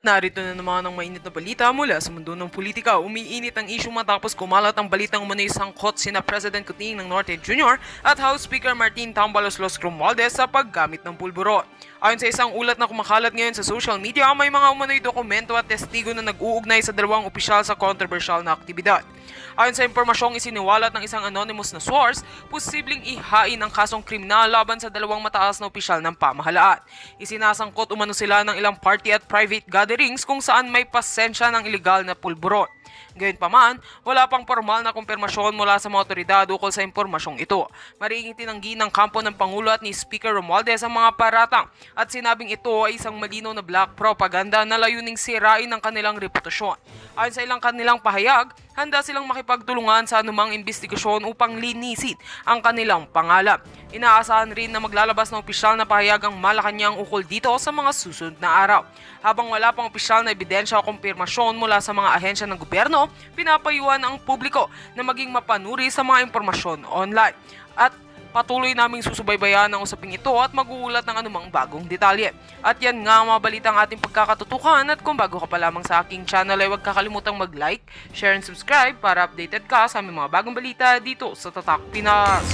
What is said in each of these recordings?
Narito na naman ang mainit na balita mula sa mundo ng politika. Umiinit ang issue matapos kumalat ang balitang umano'y sangkot sina President Kuting ng Norte Jr. at House Speaker Martin Tambalos Los Romualdez sa paggamit ng pulburo. Ayon sa isang ulat na kumakalat ngayon sa social media, may mga umano'y dokumento at testigo na nag-uugnay sa dalawang opisyal sa kontrobersyal na aktibidad. Ayon sa impormasyong isiniwalat ng isang anonymous na source, posibleng ihain ang kasong kriminal laban sa dalawang mataas na opisyal ng pamahalaan. Isinasangkot umano sila ng ilang party at private gatherings kung saan may pasensya ng ilegal na pulburon. Gayunpaman, wala pang formal na kumpirmasyon mula sa mga otoridad ukol sa impormasyong ito. Mariing tinanggi ng kampo ng Pangulo at ni Speaker Romualdez ang mga paratang at sinabing ito ay isang malinaw na black propaganda na layuning sirain ang kanilang reputasyon. Ayon sa ilang kanilang pahayag, handa silang makipagtulungan sa anumang investigasyon upang linisin ang kanilang pangalan. Inaasahan rin na maglalabas ng opisyal na pahayag ang Malacanang ukol dito sa mga susunod na araw. Habang wala pang opisyal na ebidensya o kumpirmasyon mula sa mga ahensya ng gobyerno, pinapayuhan ang publiko na maging mapanuri sa mga impormasyon online. At patuloy naming susubaybayan ang usaping ito at mag-uulat ng anumang bagong detalye. At yan nga mga balitang ating pagkakatutukan, at kung bago ka pa lamang sa aking channel ay huwag kakalimutang mag-like, share and subscribe para updated ka sa aming mga bagong balita dito sa Tatak Pinas.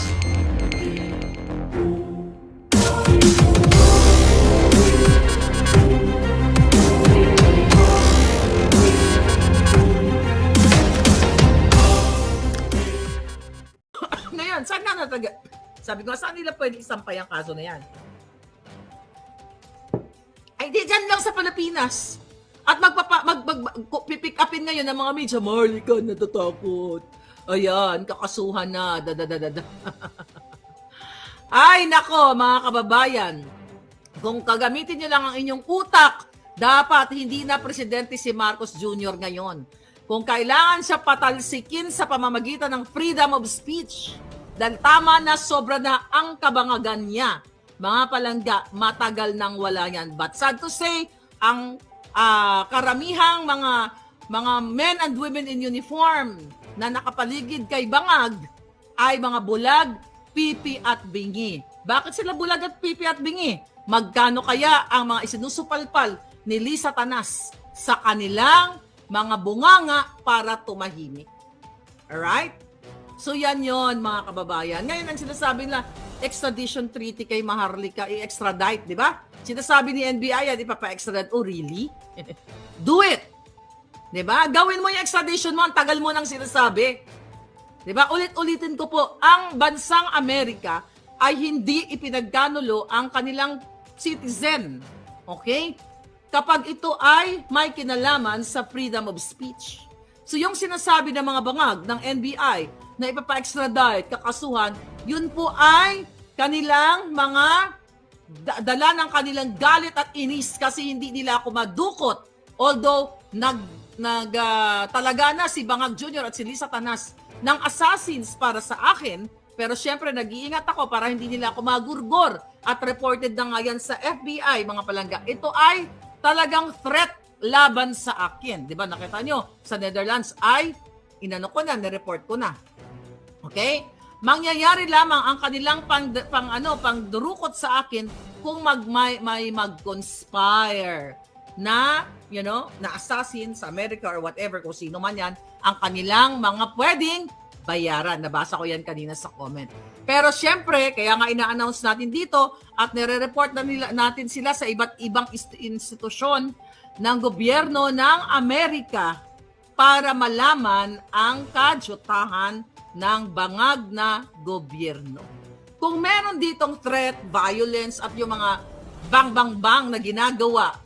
Ngayon, saan na nataga? Sabi ko, saan nila pwede isampay ang kaso na yan? Ay, di dyan lang sa Pilipinas. At pipick upin ngayon ng mga media, Marley ka, natatakot. Ayan, kakasuhan na. Ay, nako, mga kababayan. Kung kagamitin nyo lang ang inyong utak, dapat hindi na presidente si Marcos Jr. ngayon. Kung kailangan siya patalsikin sa pamamagitan ng freedom of speech, dahil tama na, sobra na ang kabangagan niya. Mga palangga, matagal nang wala yan. But sad to say, ang karamihang mga men and women in uniform na nakapaligid kay Bangag ay mga bulag, pipi at bingi. Bakit sila bulag at pipi at bingi? Magkano kaya ang mga isinusupalpal ni Lisa Tanas sa kanilang mga bunganga para tumahimik? Alright? So yan yon mga kababayan. Ngayon ang sinasabi na extradition treaty kay Maharlika, i-extradite, di ba? Sinasabi ni NBI yan, ipapa-extradite. Oh, really? Do it! Di ba? Gawin mo yung extradition mo, ang tagal mo nang sinasabi. Di ba? Ulit-ulitin ko po, ang bansang Amerika ay hindi ipinagkanulo ang kanilang citizen. Okay? Kapag ito ay may kinalaman sa freedom of speech. So yung sinasabi ng mga bangag ng NBI na ipapa-extradite, kakasuhan, yun po ay kanilang mga dala ng kanilang galit at inis kasi hindi nila ako madukot. Although talaga na si Bangag Jr. at si Lisa Tanas ng assassins para sa akin, pero syempre nag-iingat ako para hindi nila ako magurgor at reported na nga yan sa FBI, mga palangga. Ito ay talagang threat laban sa akin. Di ba? Nakita nyo, sa Netherlands ay inano ko na, nireport ko na. Okay? Mangyayari lamang ang kanilang pangdurukot sa akin kung may mag-conspire na, na assassin sa America or whatever, kung sino man yan, ang kanilang mga pwedeng bayaran. Nabasa ko yan kanina sa comment. Pero syempre, kaya nga ina-announce natin dito at nire-report natin sila sa iba't ibang institusyon ng gobyerno ng Amerika para malaman ang kadyutahan ng bangag na gobyerno. Kung meron ditong threat, violence at yung mga bang-bang-bang na ginagawa,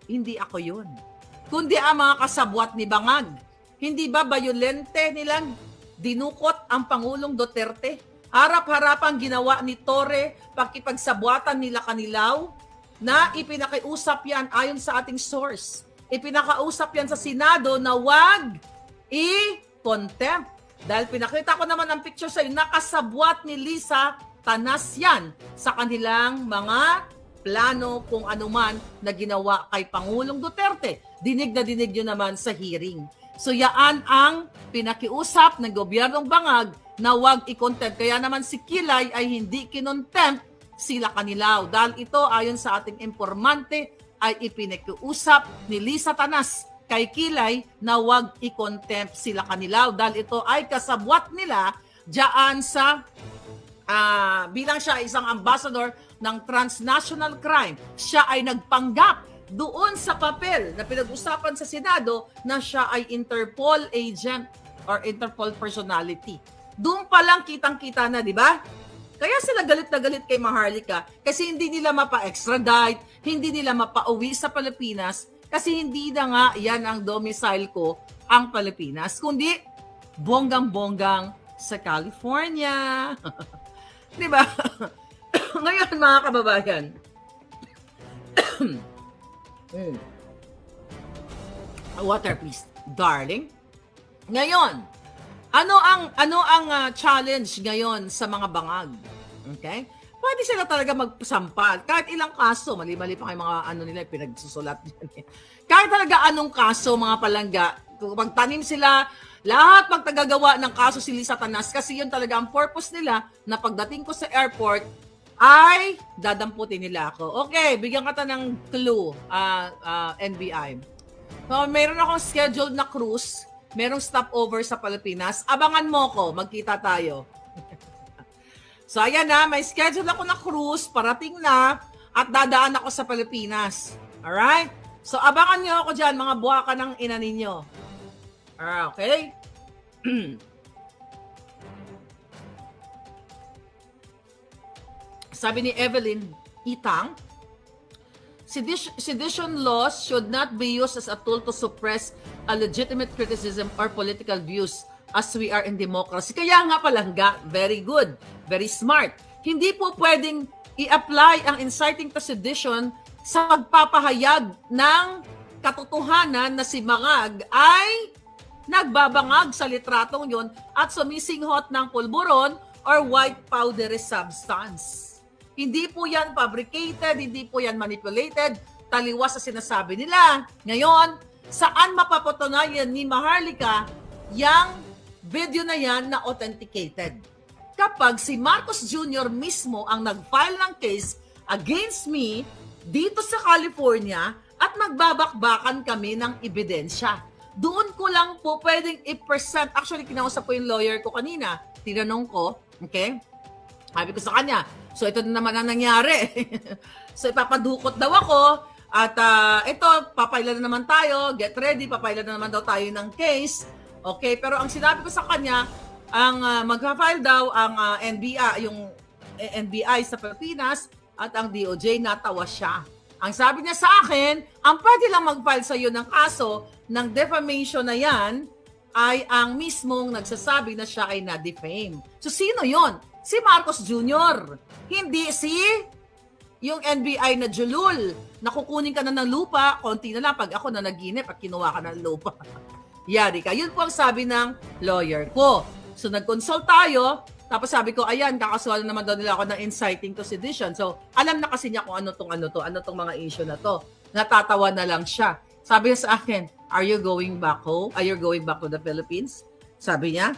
hindi ako yun. Kundi ang mga kasabwat ni Bangag. Hindi ba violente nilang dinukot ang Pangulong Duterte? Harap-harapang ginawa ni Torre pagkipagsabwatan nila Kanilaw na ipinakiusap yan ayon sa ating source. Ipinakausap yan sa Senado na wag i-contempt. Dahil pinakita ko naman ang picture sa'yo, nakasabwat ni Lisa Tanas yan sa kanilang mga plano kung anuman na ginawa kay Pangulong Duterte. Dinig na dinig yun naman sa hearing. So yaan ang pinakiusap ng gobyernong Bangag na wag i-contempt. Kaya naman si Kilay ay hindi kinontempt sila Kanilaw. Dahil ito ayon sa ating informante ay ipinakiusap ni Lisa Tanas kay Kilay na wag i-contempt sila kanila dahil ito ay kasabwat nila diyan sa bilang siya isang ambassador ng transnational crime. Siya ay nagpanggap doon sa papel na pinag-usapan sa Senado na siya ay Interpol agent or Interpol personality. Doon pa lang kitang-kita na, di ba? Kaya sila galit na galit kay Maharlika kasi hindi nila mapa-extradite, hindi nila mapa-uwi sa Pilipinas kasi hindi na nga yan ang domicile ko, ang Pilipinas, kundi bonggang-bonggang sa California. Di ba? Ngayon, mga kababayan, water please, darling. Ngayon, ano ang challenge ngayon sa mga bangag? Okay? Pwede sila talaga magsampal. Kahit ilang kaso, mali-mali pa kayo mga nila, pinagsusulat dyan. Kahit talaga anong kaso, mga palangga, kung magtanim sila, lahat magtagagawa ng kaso si Lisa Tanas kasi yun talaga ang purpose nila na pagdating ko sa airport ay dadamputin nila ako. Okay, bigyan kita ng clue, NBI. So, meron akong scheduled na cruise, merong stopover sa Pilipinas. Abangan mo ko, magkita tayo. So, ayan na, may schedule ako na cruise, parating na, at dadaan ako sa Pilipinas. Alright? So, abangan nyo ako dyan, mga buwaka ng ina ninyo. Okay? Sabi ni Evelyn Itang, sedition laws should not be used as a tool to suppress a legitimate criticism or political views as we are in democracy. Kaya nga palangga, very good, very smart. Hindi po pwedeng i-apply ang inciting to sedition sa pagpapahayag ng katotohanan na si Mangag ay nagbabangag sa litratong yon at sumisinghot ng pulburon or white powdery substance. Hindi po yan fabricated, hindi po yan manipulated, taliwas sa sinasabi nila. Ngayon, saan mapapatunayan ni Maharlika yung video na yan na authenticated? Kapag si Marcos Jr. mismo ang nag-file ng case against me dito sa California at magbabakbakan kami ng ebidensya. Doon ko lang po pwedeng i-present. Actually, kinausap ko yung lawyer ko kanina. Tinanong ko, okay? Sabi ko sa kanya, so ito na naman ang nangyari. So ipapadukot daw ako at ito, papailan na naman tayo, get ready, papailan na naman daw tayo ng case. Okay, pero ang sinabi ko sa kanya, ang magpa-file daw ang NBI, yung NBI sa Pilipinas at ang DOJ, natawa siya. Ang sabi niya sa akin, ang pwede lang mag-file sa iyo ng kaso ng defamation na yan ay ang mismong nagsasabi na siya ay na-defame. So sino yon? Si Marcos Jr. Hindi si yung NBI na julul. Nakukunin ka na ng lupa, konti na lang pag ako na naginip at kinuha ka ng lupa. Yari ka. Yun po ang sabi ng lawyer ko. So nag-consult tayo, tapos sabi ko, ayan, kakasuhan naman daw nila ako ng inciting to sedition. So alam na kasi niya kung ano tong mga issue na to. Natatawa na lang siya. Sabi niya sa akin, are you going back home? Are you going back to the Philippines? Sabi niya.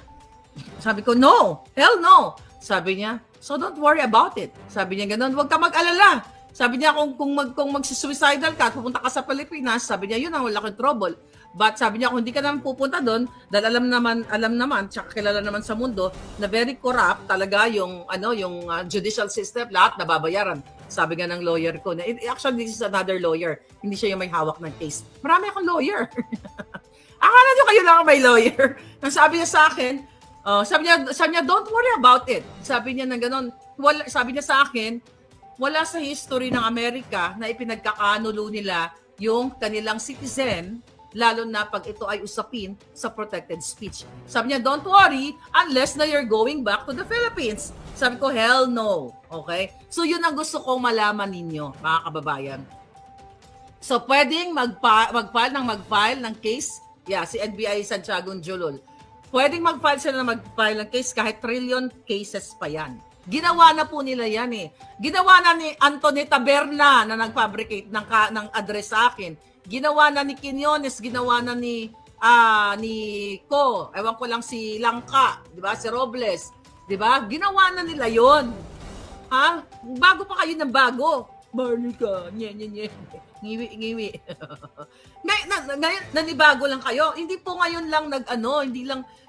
Sabi ko, no. Hell no. Sabi niya, so don't worry about it. Sabi niya ganun, huwag ka mag-alala. Sabi niya, kung mag-suicidal ka at pupunta ka sa Pilipinas, sabi niya, yun ang laking trouble. But sabi niya, kung hindi ka naman pupunta doon, dahil alam naman, tsaka kilala naman sa mundo, na very corrupt talaga yung judicial system, lahat nababayaran. Sabi nga ng lawyer ko, na actually this is another lawyer, hindi siya yung may hawak ng case. Marami akong lawyer. Akala niyo kayo lang ang may lawyer. Ang sabi niya sa akin, sabi niya, don't worry about it. Sabi niya na gano'n. Sabi niya sa akin, wala sa history ng Amerika na ipinagkakanulo nila yung kanilang citizen, lalo na pag ito ay usapin sa protected speech. Sabi niya, don't worry unless na you're going back to the Philippines. Sabi ko, hell no. Okay? So yun ang gusto kong malaman ninyo, mga kababayan. So pwedeng mag-file ng case, si NBI Santiago Julul. Pwedeng mag-file sila na mag-file ng case kahit trillion cases pa yan. Ginawa na po nila yan eh. Ginawa na ni Anthony Taberna na nag-fabricate ng address sa akin. Ginawa na ni Quinones, ginawa na ni Ko. Ewan ko lang si Langka, di ba? Si Robles. Di ba? Ginawa na nila yon. Ha? Bago pa kayo ng bago. Maharlika, nye. Ngiwi. Ngayon, nanibago lang kayo. Hindi po ngayon lang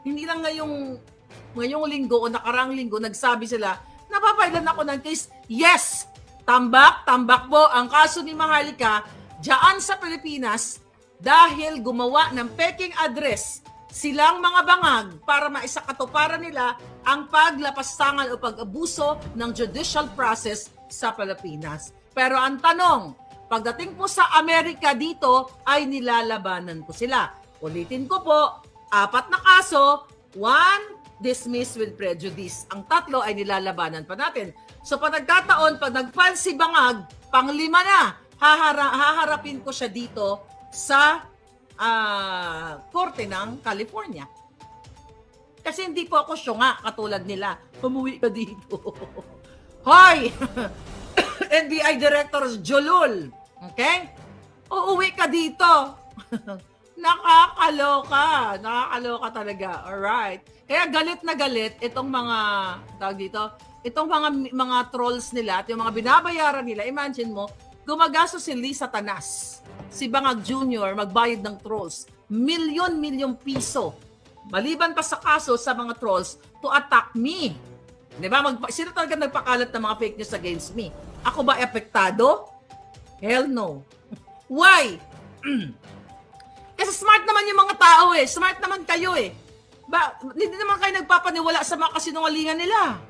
hindi lang ngayong linggo o nakarang linggo nagsabi sila, napapailan ako ng case. Yes, tambak po ang kaso ni Maharlika diyan sa Pilipinas dahil gumawa ng peking address silang mga bangag para maisakatuparan nila ang paglapastangan o pag-abuso ng judicial process sa Pilipinas. Pero ang tanong, pagdating po sa Amerika dito, ay nilalabanan ko sila. Ulitin ko po, 4 na kaso, 1 dismissed with prejudice. Ang 3 ay nilalabanan pa natin. So pag nagkataon, pag nag-file si Bangag, pang-5 na, haharapin ko siya dito sa Korte ng California. Kasi hindi po ako syunga katulad nila. Pumuwi ka dito. Hoy! NBI Director Jolul. Okay? Uuwi ka dito. Nakakaloka talaga. Alright. Kaya galit na galit itong mga, tawag dito, itong mga trolls nila at yung mga binabayaran nila. Imagine mo, gumagasto si Lisa Tanas, si Bangag Jr. magbayad ng trolls. Milyon piso. Maliban pa sa kaso sa mga trolls to attack me. Diba? Sino talaga nagpakalat ng mga fake news against me? Ako ba apektado? Hell no. Why? Kasi smart naman yung mga tao eh. Smart naman kayo eh. Hindi naman kayo nagpapaniwala sa mga kasinungalingan nila.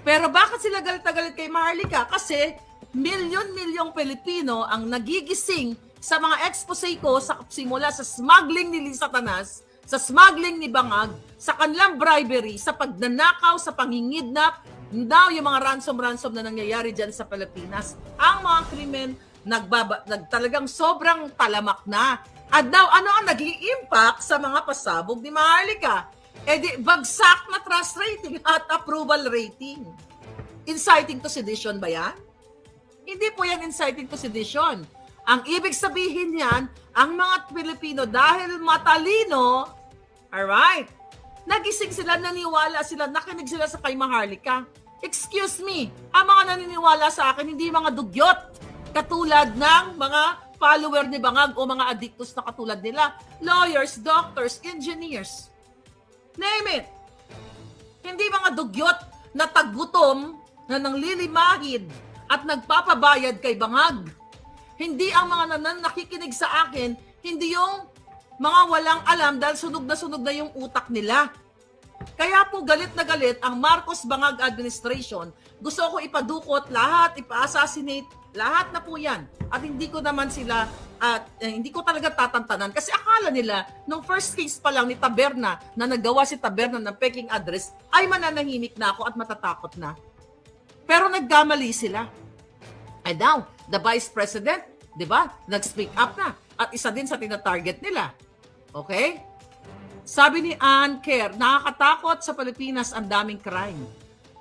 Pero bakit sila galit na galit kay Maharlika? Kasi milyon-milyong Pilipino ang nagigising sa mga expose ko simula sa smuggling ni Lisa Tanas, sa smuggling ni Bangag, sa kanilang bribery, sa pagnanakaw, sa pangingidnap, now yung mga ransom na nangyayari dyan sa Pilipinas. Ang mga krimen talagang sobrang talamak na. At now, ano ang naging impact sa mga pasabog ni Maharlika? Bagsak na trust rating at approval rating. Inciting to sedition ba yan? Hindi po yan inciting to sedition. Ang ibig sabihin yan, ang mga Pilipino dahil matalino, alright, nagising sila, naniwala sila, nakinig sila sa kay Maharlika. Excuse me, ang mga naniniwala sa akin, hindi mga dugyot, katulad ng mga follower ni Bangag o mga addictos na katulad nila, lawyers, doctors, engineers. Name it. Hindi mga dugyot na tagutom na nanglilimahid at nagpapabayad kay Bangag. Hindi ang mga nakikinig sa akin, hindi yung mga walang alam dahil sunog na yung utak nila. Kaya po galit na galit ang Marcos Bangag administration. Gusto ko ipadukot lahat, ipa-assassinate, lahat na po yan. At hindi ko naman sila, hindi ko talaga tatantanan. Kasi akala nila, nung first case pa lang ni Taberna, na nagawa si Taberna ng peking address, ay mananahimik na ako at matatakot na. Pero nagkamali sila. And now, the Vice President, di ba, nag-speak up na. At isa din sa tinatarget nila. Okay? Sabi ni Ann Kerr, nakakatakot sa Pilipinas ang daming crime.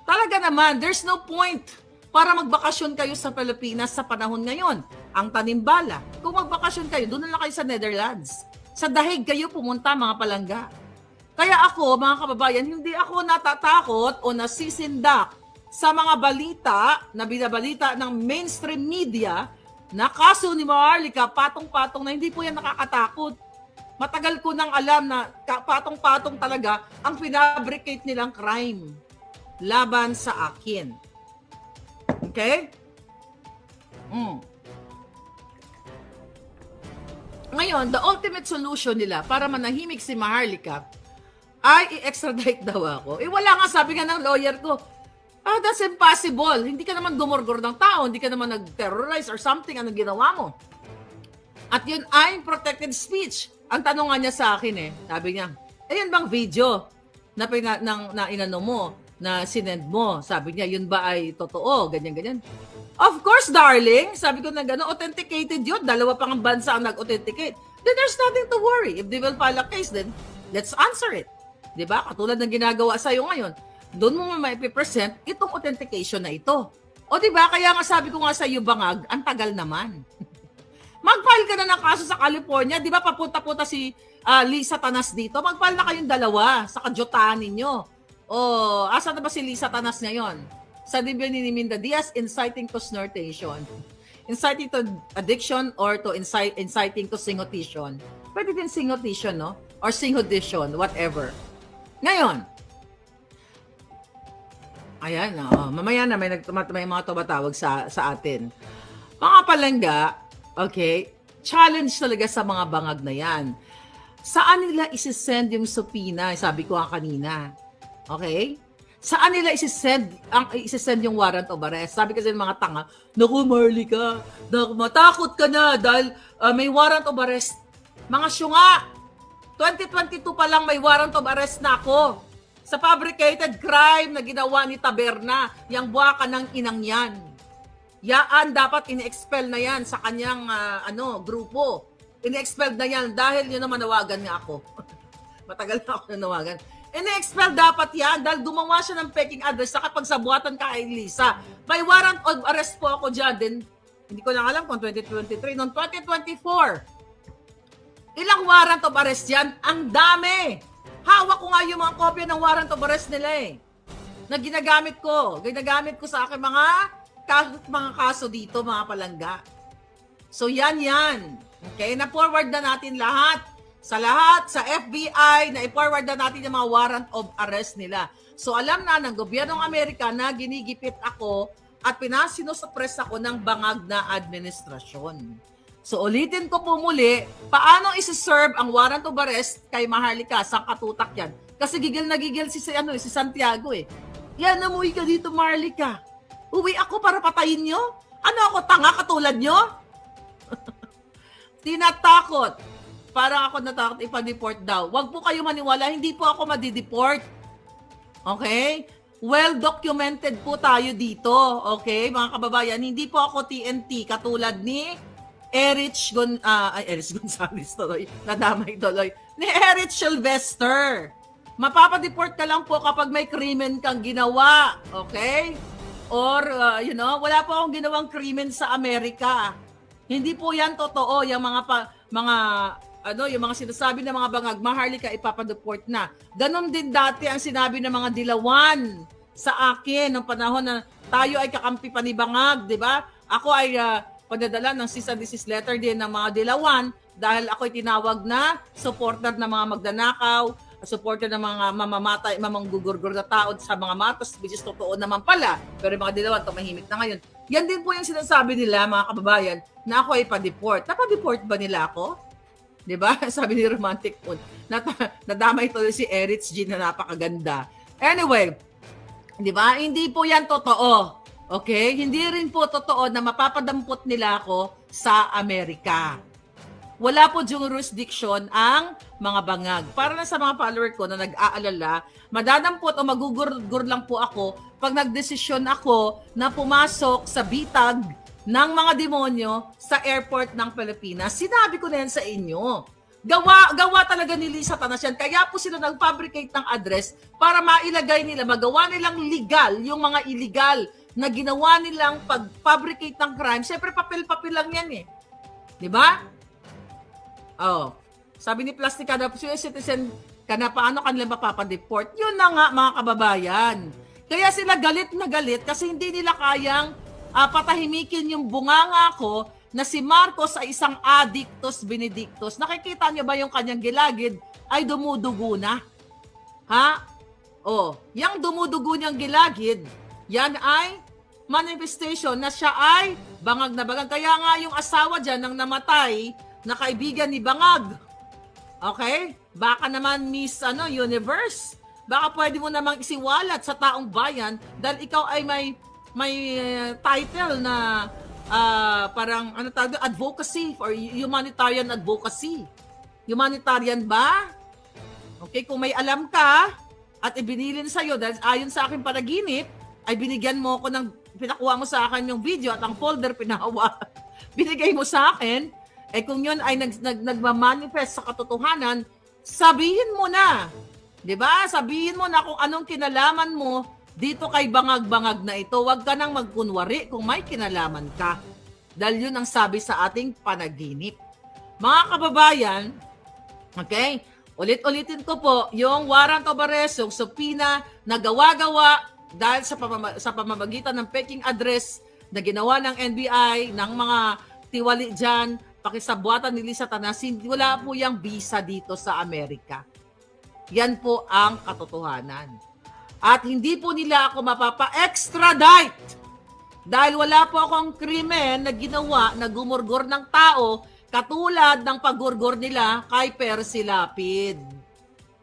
Talaga naman, there's no point para magbakasyon kayo sa Pilipinas sa panahon ngayon. Ang tanimbala, kung magbakasyon kayo, doon na lang kayo sa Netherlands. Sa dahig kayo pumunta, mga palangga. Kaya ako, mga kababayan, hindi ako natatakot o nasisindak sa mga balita na binabalita ng mainstream media na kaso ni Maharlika, patong-patong na hindi po yan nakakatakot. Matagal ko nang alam na patong-patong talaga ang pinabricate nilang crime laban sa akin. Okay? Ngayon, the ultimate solution nila para manahimik si Maharlika ay i-extradite daw ako. Wala nga, sabi nga ng lawyer ko, that's impossible. Hindi ka naman gumorgor ng tao, hindi ka naman nag-terrorize or something, anong ginawa mo? At yun ay protected speech. Ang tanong nga niya sa akin sabi niya, ayun bang video na inano mo, na sinend mo? Sabi niya, yun ba ay totoo? Ganyan. Of course, darling. Sabi ko na gano'n, authenticated yun. 2 pang ang bansa ang nag-authenticate. Then there's nothing to worry. If they will file a case, then let's answer it. Diba? Katulad ng ginagawa sa'yo ngayon. Doon mo maipipresent itong authentication na ito. O diba? Kaya nga sabi ko nga sa iyo, Bangag, ang tagal naman. Mag-file ka na ng kaso sa California. Di ba papunta-punta si Lisa Tanas dito? Mag-file na kayong 2 sa kajotahan ninyo. O, asa na ba si Lisa Tanas ngayon? Sa Dibyo ni Minda Diaz, inciting to snortation. inciting to addiction or to inciting to singotition. Pwede din singotition, no? Or singhodition, whatever. Ngayon, ayan, mamaya na may mga tumatawag sa atin. Mga palangga, okay, challenge talaga sa mga bangag na yan. Saan nila isisend yung subpoena? Sabi ko kanina. Okay? Saan nila isisend yung warrant of arrest? Sabi kasi ng mga tanga, naku Marlica, matakot ka na dahil may warrant of arrest. Mga syunga, 2022 pa lang may warrant of arrest na ako sa fabricated crime na ginawa ni Taberna, yung buwaka ng inang yan. Yaan dapat in-expel na yan sa kanyang grupo. In-expel na yan dahil yun na manawagan nga ako. Matagal na ako nanawagan. In-expel dapat yan dahil gumawa siya ng peking address sa kapagsabuatan ka kay Lisa. May warrant of arrest po ako dyan. Then, hindi ko lang alam kung 2023. Noong 2024, ilang warrant of arrest yan? Ang dami! Hawak ko nga yung mga kopya ng warrant of arrest nila na ginagamit ko. Ginagamit ko sa akin mga kaso dito, mga palangga. So, yan. Okay? Na-forward na natin lahat. Sa FBI, na i-forward na natin yung mga warrant of arrest nila. So, alam na ng gobyernong Amerika na ginigipit ako at pinasinosuppress ako ng bangag na administrasyon. So, ulitin ko po muli, paano isi-serve ang warrant of arrest kay Maharlika? Sa katutak yan. Kasi gigil na gigil si Santiago Yan, umuwi ka dito, Maharlika. Uwi ako para patayin nyo? Ano ako, tanga katulad nyo? Tinatakot. Parang ako natakot ipa-deport daw. Huwag po kayo maniwala, hindi po ako madi-deport. Okay? Well documented po tayo dito. Okay, mga kababayan, hindi po ako TNT katulad ni Erich Gonzalez tuloy. Nadamay tuloy. Ni Erich Sylvester. Mapapa-deport ka lang po kapag may krimen kang ginawa. Okay? Or, wala po akong ginawang krimen sa Amerika. Hindi po yan totoo. Yung yung mga sinasabi ng mga bangag, Maharlika, ipapadeport na. Ganon din dati ang sinabi ng mga dilawan sa akin ng panahon na tayo ay kakampi pa ni Bangag, di ba? Ako ay padadala ng cease and desist letter din ng mga dilawan dahil ako ay tinawag na supporter ng mga magdanakaw, supporter ng mga mamamatay, mamanggugurgur na tao sa mga matos, which is totoo naman pala. Pero yung mga dilawan, tumahimik na ngayon. Yan din po yung sinasabi nila, mga kababayan, na ako ay pa-deport. Napa-deport ba nila ako? Diba? Sabi ni Romantic Moon. Nadamay tuloy si Erich G na napakaganda. Anyway, diba? Hindi po yan totoo. Okay? Hindi rin po totoo na mapapadampot nila ako sa Amerika. Wala po jurisdiction ang mga bangag. Para na sa mga follower ko na nag-aalala, madadampot o magugur lang po ako pag nagdesisyon ako na pumasok sa bitag ng mga demonyo sa airport ng Pilipinas. Sinabi ko na yan sa inyo. Gawa talaga ni Lisa Tanas yan. Kaya po sila nag-fabricate ng address para mailagay nila, magawa nilang legal yung mga illegal na ginawa nilang pag-fabricate ng crime. Siyempre, papel-papel lang yan Di ba? Sabi ni Plastica na citizen ka na paano kanila mapapadeport. Yun na nga, mga kababayan. Kaya sila galit na galit kasi hindi nila kayang patahimikin yung bunganga ko na si Marcos ay isang addictus benedictus. Nakikita niyo ba yung kanyang gilagid ay dumudugo na? Ha? Yung dumudugo niyang gilagid, yan ay manifestation na siya ay bangag na bangag. Kaya nga yung asawa dyan ng namatay na kaibigan ni Bangag. Okay? Baka naman Miss Universe. Baka pwede mo namang isiwalat sa taong bayan dahil ikaw ay may title na parang advocacy or humanitarian advocacy. Humanitarian ba? Okay, kung may alam ka at ibinilin sa'yo dahil ayon sa aking panaginip, ay binigyan mo ko pinakuha mo sa akin yung video at ang folder pinahawa, binigay mo sa akin, kung yun ay nagmamanifest sa katotohanan, sabihin mo na. Diba? Sabihin mo na kung anong kinalaman mo dito kay bangag-bangag na ito. Huwag ka nang magkunwari kung may kinalaman ka. Dahil yun ang sabi sa ating panaginip. Mga kababayan, okay, ulit-ulitin ko po, yung warrant of arrest, yung subpoena na gawa-gawa dahil sa pamamagitan ng peking address na ginawa ng NBI, ng mga tiwali dyan, pakisabuatan ni Lisa Tanas, wala po yung visa dito sa Amerika. Yan po ang katotohanan. At hindi po nila ako mapapa-extradite dahil wala po akong krimen na ginawa na gumurgor ng tao katulad ng paggurgor nila kay Percy Lapid.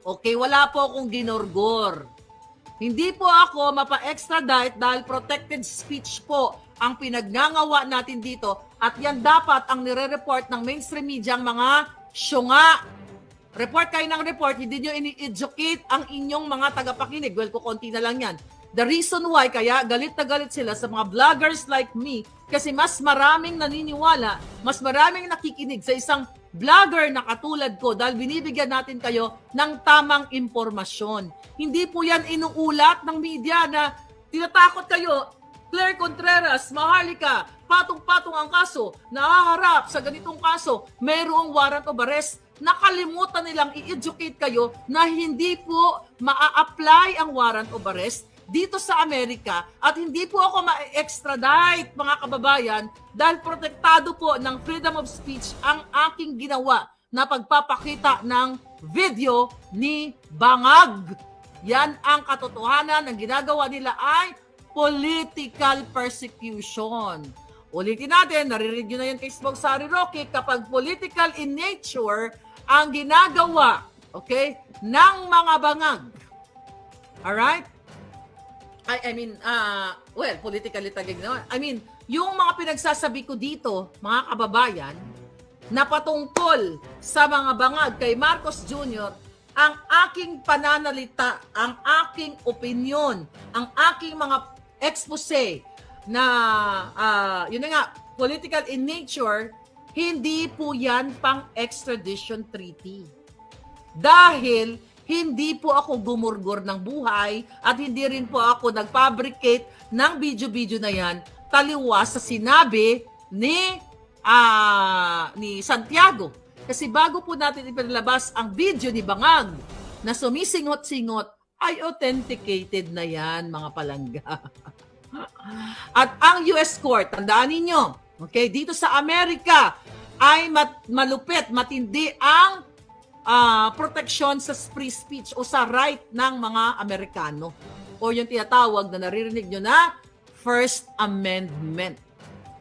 Okay, wala po akong ginurgor. Hindi po ako mapa-extradite dahil protected speech po ang pinagngangawa natin dito at yan dapat ang nire-report ng mainstream media ang mga syunga. Report kayo ng report, hindi nyo ini-educate ang inyong mga tagapakinig. Well, kukunti na lang yan. The reason why kaya galit na galit sila sa mga vloggers like me kasi mas maraming naniniwala, mas maraming nakikinig sa isang vlogger na katulad ko dahil binibigyan natin kayo ng tamang impormasyon. Hindi po yan inuulat ng media na tinatakot kayo. Claire Contreras, Maharlika, patong-patong ang kaso, nahaharap sa ganitong kaso, mayroong warrant of arrest. Nakalimutan nilang i-educate kayo na hindi po maa-apply ang warrant of arrest dito sa Amerika at hindi po ako ma-extradite mga kababayan dahil protektado po ng freedom of speech ang aking ginawa na pagpapakita ng video ni Bangag. Yan ang katotohanan ng ginagawa nila ay political persecution. Ulitin natin, naririnig nyo na yan kay Sari Roque, kapag political in nature ang ginagawa, okay, ng mga bangag. Alright? Politically tagay ginawa. Yung mga pinagsasabi ko dito, mga kababayan, na patungkol sa mga bangag kay Marcos Jr., ang aking pananalita, ang aking opinion, ang aking mga expose na, yun na nga, political in nature, hindi po yan pang extradition treaty. Dahil hindi po ako gumurgor ng buhay at hindi rin po ako nag-fabricate ng video-video na yan taliwas sa sinabi ni Santiago. Kasi bago po natin ipinalabas ang video ni Bangag na sumisingot-singot, ay authenticated na yan, mga palangga. At ang US Court, tandaan ninyo, okay, dito sa Amerika ay malupit, matindi ang protection sa free speech o sa right ng mga Amerikano o yung tinatawag na naririnig nyo na First Amendment.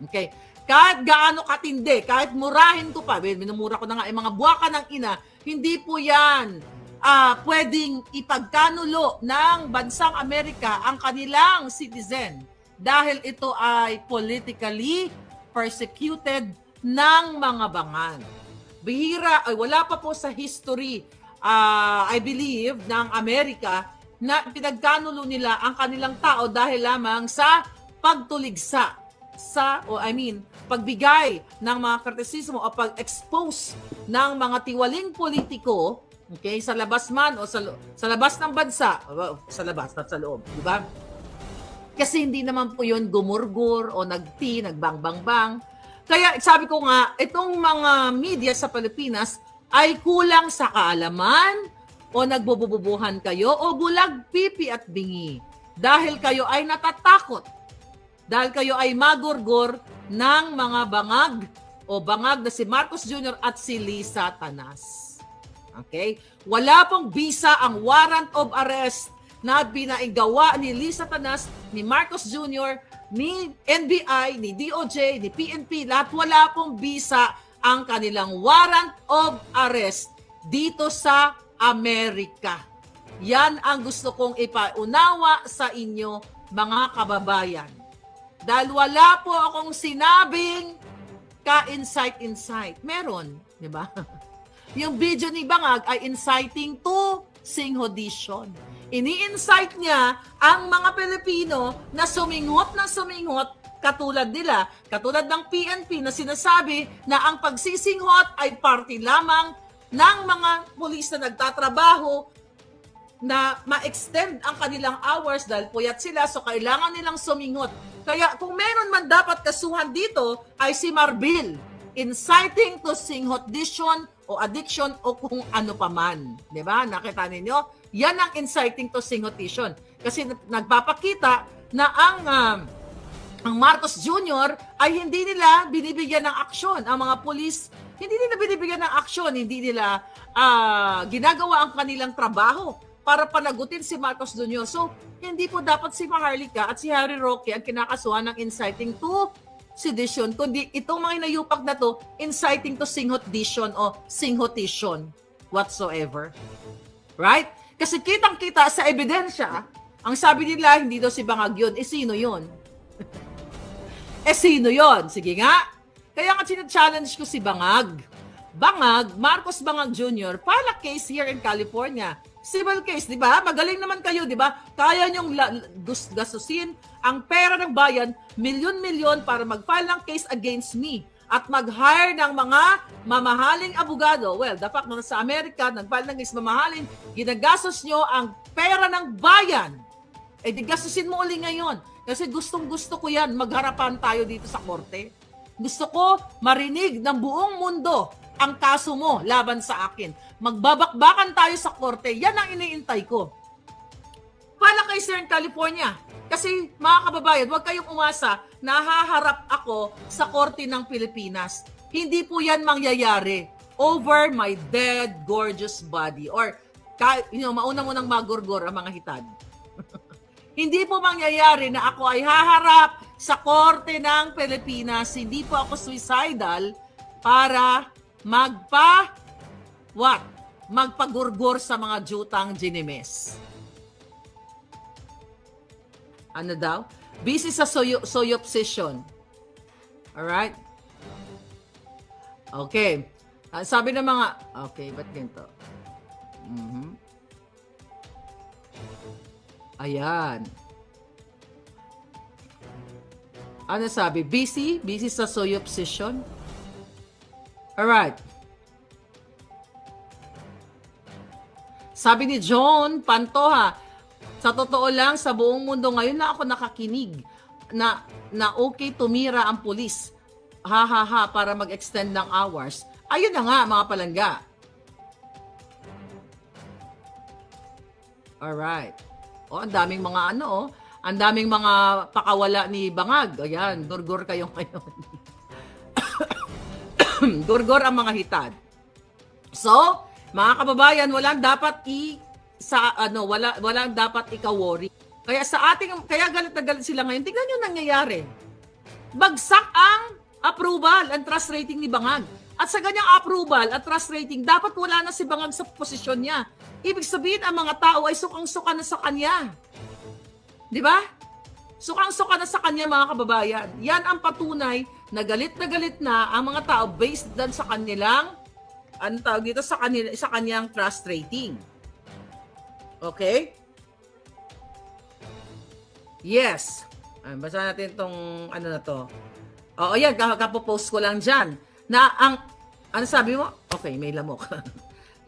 Okay? Kahit gaano katindi, kahit murahin ko pa, minumura ko na nga, mga buwaka ng ina, hindi po yan pwedeng ipagkanulo ng bansang Amerika ang kanilang citizen dahil ito ay politically persecuted ng mga bangan. Bihira, ay wala pa po sa history, I believe, ng Amerika na pinagkanulo nila ang kanilang tao dahil lamang sa pagtuligsa pagbigay ng mga kritisismo o pag-expose ng mga tiwaling politiko, okay, sa labas man o sa labas ng bansa, sa labas at sa loob, di ba? Kasi hindi naman po yun gumurgur o nagbang-bang-bang. Kaya sabi ko nga, itong mga media sa Pilipinas ay kulang sa kaalaman o nagbubububuhan kayo o bulag pipi at bingi. Dahil kayo ay natatakot. Dahil kayo ay magurgur ng mga bangag o bangag na si Marcos Jr. at si Lisa Tanas. Okay? Wala pong visa ang warrant of arrest na binaigawa ni Lisa Tanas, ni Marcos Jr., ni NBI, ni DOJ, ni PNP, lahat wala pong visa ang kanilang warrant of arrest dito sa Amerika. Yan ang gusto kong ipaunawa sa inyo, mga kababayan. Dahil wala po akong sinabing ka-insight. Meron, di ba? Yung video ni Bangag ay inciting to singhodition. Ini-incite niya ang mga Pilipino na suminghot ng suminghot katulad nila, katulad ng PNP na sinasabi na ang pagsisinghot ay parte lamang ng mga pulis na nagtatrabaho na ma-extend ang kanilang hours dahil puyat sila so kailangan nilang suminghot. Kaya kung meron man dapat kasuhan dito ay si Marbil, inciting to singhodition o addiction o kung ano pa man. Diba? Nakita ninyo? Yan ang inciting to singhodition. Kasi nagpapakita na ang Marcos Jr. ay hindi nila binibigyan ng aksyon. Ang mga pulis, hindi nila binibigyan ng aksyon, hindi nila ginagawa ang kanilang trabaho para panagutin si Marcos Jr. So, hindi po dapat si Maharlika at si Harry Roque ang kinakasuhan ng inciting to sedition, kundi itong mga inayupak na to, inciting to singhotition o singhotition whatsoever. Right? Kasi kitang-kita sa ebidensya, ang sabi nila, hindi daw si Bangag yun. Eh, sino yun? Sino yun? Sige nga. Kaya nga challenge ko si Bangag. Bangag, Marcos Bangag Jr., file a case here in California. Civil case, di ba? Magaling naman kayo, di ba? Kaya niyong gastusin ang pera ng bayan, milyon-milyon para mag-file ng case against me at mag-hire ng mga mamahaling abogado. Well, the fact na sa Amerika, nag-file ng case mamahalin, ginagastos niyo ang pera ng bayan. Eh, di gastusin mo uli ngayon. Kasi gustong-gusto ko yan, magharapan tayo dito sa korte. Gusto ko marinig ng buong mundo ang kaso mo laban sa akin. Magbabakbakan tayo sa korte. Yan ang iniintay ko. Pala kay Sir in California. Kasi mga kababayan, huwag kayong umasa na haharap ako sa korte ng Pilipinas. Hindi po yan mangyayari over my dead, gorgeous body. Or, mauna mo nang magurgor ang mga hitad. Hindi po mangyayari na ako ay haharap sa korte ng Pilipinas. Hindi po ako suicidal para magpagurgor sa mga jutang ginimes. Ano daw? Busy sa soyopsisyon. Alright? Okay. Sabi ng mga, okay, ba't ganito? Ayan. Ano sabi? Busy? Busy sa soyopsisyon? Alright. Sabi ni John Pantoja, sa totoo lang, sa buong mundo ngayon na ako nakakinig na okay tumira ang pulis. Ha ha ha, para mag-extend ng hours. Ayun na nga, mga palangga. Alright. Ang daming mga ang daming mga pakawala ni Bangag. Ayan, gurgor kayo ngayon. Gurgor ang mga hitad. So, mga kababayan, walang dapat ika-worry. Kaya galit na galit sila ngayon. Tingnan niyo nangyayari. Bagsak ang approval and trust rating ni Bangag. At sa ganyang approval at trust rating, dapat wala na si Bangag sa posisyon niya. Ibig sabihin, ang mga tao ay sukang-suka na sa kanya. Di ba? Sukang-suka na sa kanya, mga kababayan. Yan ang patunay na galit na ang mga tao based dan sa kanilang sa kanyang trust rating. Okay? Yes. Basa natin itong na to. Oo, yan. Kapopost ko lang dyan. Na ano sabi mo? Okay, may lamok.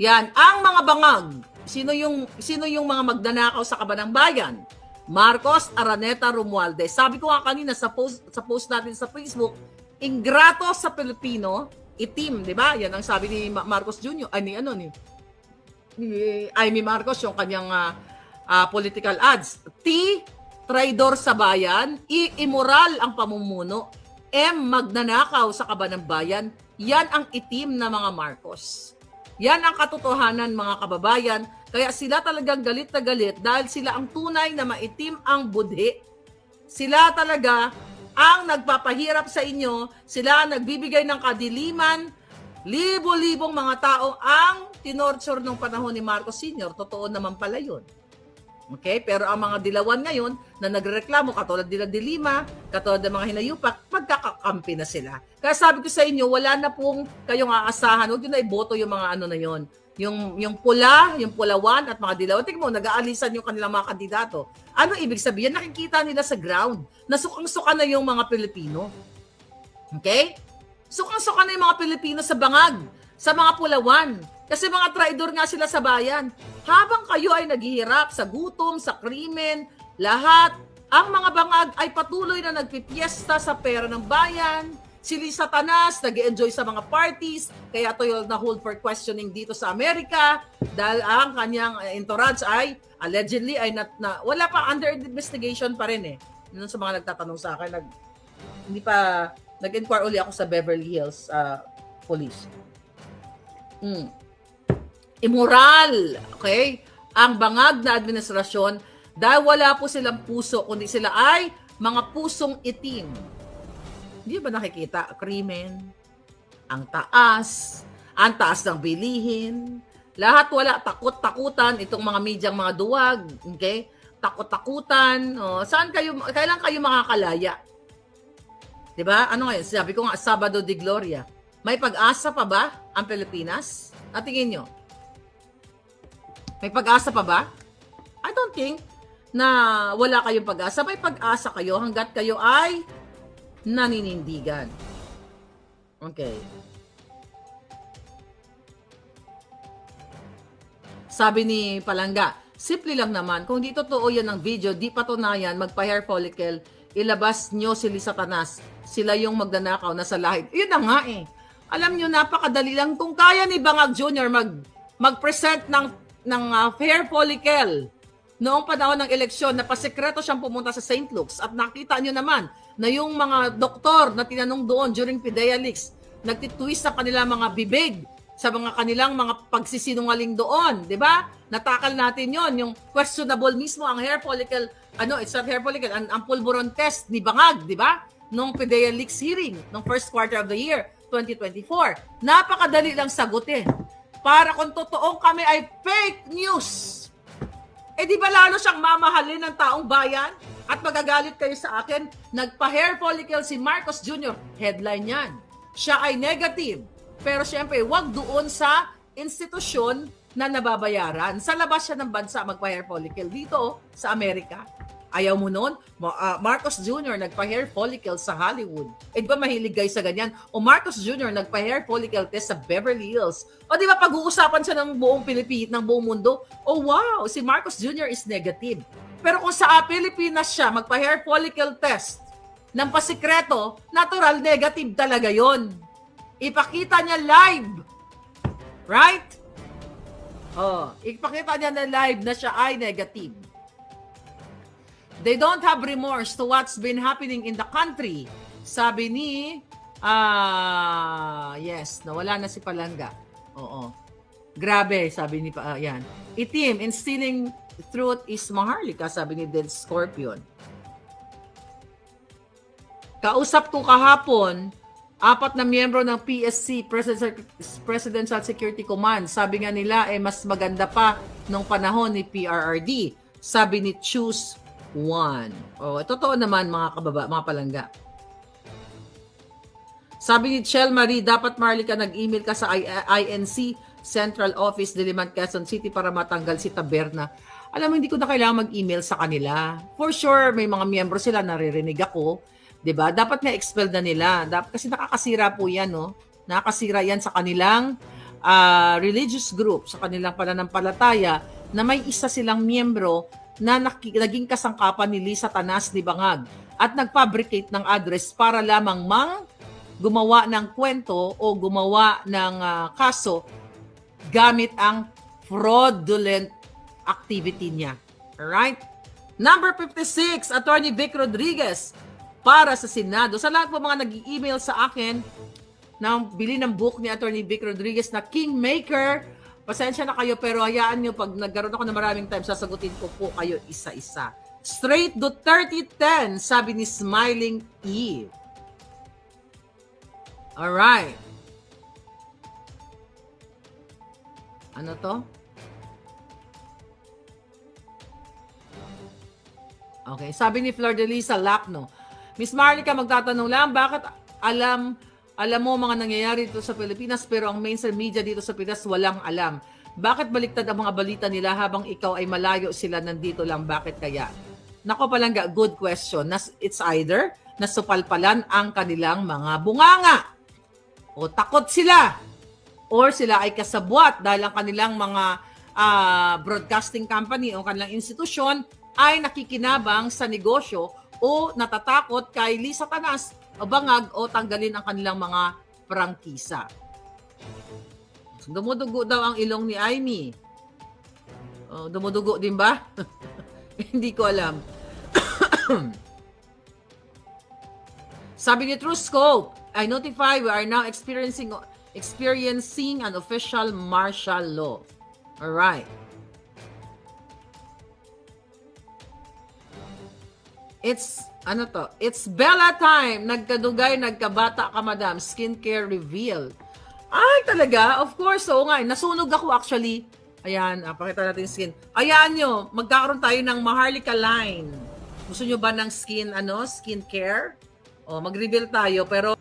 Yan. Ang mga bangag. Sino yung mga magdanakaw sa kabanang bayan? Marcos, Araneta, Romualdez. Sabi ko nga kanina sa post natin sa Facebook, ingrato sa Pilipino, itim, di ba? Yan ang sabi ni Marcos Jr. Ni Amy Marcos, yung kanyang political ads. T, traidor sa bayan. I, immoral ang pamumuno. M, magnanakaw sa kabanang bayan. Yan ang itim na mga Marcos. Yan ang katotohanan, mga kababayan. Kaya sila talagang galit na galit dahil sila ang tunay na maitim ang budhi. Sila talaga ang nagpapahirap sa inyo. Sila ang nagbibigay ng kadiliman. Libo-libong mga tao ang tinorture nung panahon ni Marcos Sr. Totoo naman pala yun. Okay? Pero ang mga dilawan ngayon na nagrereklamo, katulad nila Dilima, katulad ng mga hinayupak, magkakakampi na sila. Kaya sabi ko sa inyo, wala na pong kayong aasahan. Huwag nyo na iboto yung mga ano na yun. Yung pula, yung pulawan at mga dilawan. Tingnan mo, nag-aalisan yung kanilang mga kandidato. Ano ibig sabihin? Nakikita nila sa ground. Nasukang-suka na yung mga Pilipino. Okay? Sukang-suka na yung mga Pilipino sa bangag, sa mga pulawan. Kasi mga traidor nga sila sa bayan. Habang kayo ay naghihirap sa gutom, sa krimen, lahat, ang mga bangag ay patuloy na nagpipiesta sa pera ng bayan. Sili Satanas, nag-enjoy sa mga parties, kaya ito yung na-hold for questioning dito sa Amerika dahil ang kanyang entourage ay allegedly ay wala pa under investigation pa rin eh. Yun sa mga nagtatanong sa akin, Hindi pa nag-inquire uli ako sa Beverly Hills Police. Immoral, okay? Ang bangag na administrasyon dahil wala po silang puso, kundi sila ay mga pusong itim. Hindi ba nakikita? Krimen, ang taas ng bilihin, lahat wala, takot-takutan, itong mga medyang mga duwag, okay? Takot-takutan, kailan kayo makakalaya? 'Di ba? Ano ngayon? Sabi ko nga, Sabado de Gloria. May pag-asa pa ba ang Pilipinas? Tingin nyo? May pag-asa pa ba? I don't think na wala kayong pag-asa. May pag-asa kayo hanggat kayo ay naninindigan. Okay. Sabi ni Palangga, simple lang naman. Kung di totoo yan ng video, di patunayan, magpa-hair follicle, ilabas nyo si Satanas. Sila yung magnanakaw na sa lahid. Yun na nga eh. Alam nyo, napakadali lang. Kung kaya ni Bangag Jr. mag-present ng hair follicle noong panahon ng eleksyon, na pasekreto siyang pumunta sa St. Luke's at nakita nyo naman na yung mga doktor na tinanong doon during PIDEA leaks, nagtitwist sa kanilang mga bibig sa mga kanilang mga pagsisinungaling doon, di ba? Natakal natin yon, yung questionable mismo ang hair follicle, it's not hair follicle, ang pulburon test ni Bangag, di ba? Nung PIDEA leaks hearing, nung first quarter of the year, 2024. Napakadali lang sagutin. Para kung totoong kami ay fake news, di ba lalo siyang mamahalin ng taong bayan? At magagalit kayo sa akin, nagpa-hair follicle si Marcos Jr. Headline yan. Siya ay negative. Pero syempre, wag doon sa institusyon na nababayaran. Sa labas siya ng bansa magpa-hair follicle. Dito, sa Amerika. Ayaw mo nun? Marcos Jr. nagpa-hair follicle sa Hollywood. Di ba mahilig kayo sa ganyan? O Marcos Jr. nagpa-hair follicle test sa Beverly Hills. O di ba pag-uusapan siya ng buong Pilipinas, ng buong mundo? Oh wow, si Marcos Jr. is negative. Pero kung sa Pilipinas siya magpa-hair follicle test ng pasikreto, natural negative talaga yon. Ipakita niya live. Right? Ipakita niya na live na siya ay negative. They don't have remorse to what's been happening in the country. Sabi ni, yes, nawala na si Palangga. Oo. Grabe, sabi ni, yan. Itim, instilling truth is Maharlika, sabi ni Dead Scorpion. Kausap ko kahapon, 4 na miyembro ng PSC, Presidential Security Command. Sabi nga nila, mas maganda pa nung panahon ni PRRD. Sabi ni Choose One. Totoo naman mga Palangga. Sabi ni Chel Marie, dapat Marlica nag-email ka sa INC Central Office, Diliman, Quezon City para matanggal si Taberna. Alam mo, hindi ko na kailangan mag-email sa kanila. For sure, may mga miyembro sila, naririnig ako. 'Di ba? Dapat nga expel na nila. Kasi nakakasira po 'yan, no? Nakakasira 'yan sa kanilang religious group, sa kanilang pananampalataya na may isa silang miyembro na naging kasangkapan ni Satanas ni Bangag at nag-fabricate ng address para lamang gumawa ng kwento o gumawa ng kaso gamit ang fraudulent activity niya. Alright? Number 56, Attorney Vic Rodriguez para sa Senado. Sa lahat po mga nag-email sa akin na bili ng book ni Attorney Vic Rodriguez na Kingmaker, pasensya na kayo pero hayaan nyo pag nagkaroon ako ng maraming time, sasagutin ko po kayo isa-isa. Straight Duterte 10, sabi ni Smiling Eve. Alright. Ano to? Okay, sabi ni Flor de Lisa Lacno, Miss Marlica, magtatanong lang, bakit alam mo mga nangyayari dito sa Pilipinas pero ang mainstream media dito sa Pinas walang alam? Bakit baliktad ang mga balita nila habang ikaw ay malayo sila nandito lang? Bakit kaya? Nako Palangga, good question. It's either nasupalpalan ang kanilang mga bunganga o takot sila or sila ay kasabwat dahil ang kanilang mga broadcasting company o kanilang institusyon ay nakikinabang sa negosyo o natatakot kay Satanas o Bangag o tanggalin ang kanilang mga prangkisa. Dumudugo daw ang ilong ni Amy. Dumudugo din ba? Hindi ko alam. Sabi ni TrueScope, I notify we are now experiencing an official martial law. Alright. It's Bella time. Nagkadugay, nagkabata ka, madam. Skincare reveal. Ay, talaga? Of course, oo nga. Nasunog ako actually. Ayan, pakita natin yung skin. Ayan nyo, magkakaroon tayo ng Maharlika line. Gusto nyo ba ng skincare? O, mag-reveal tayo. Pero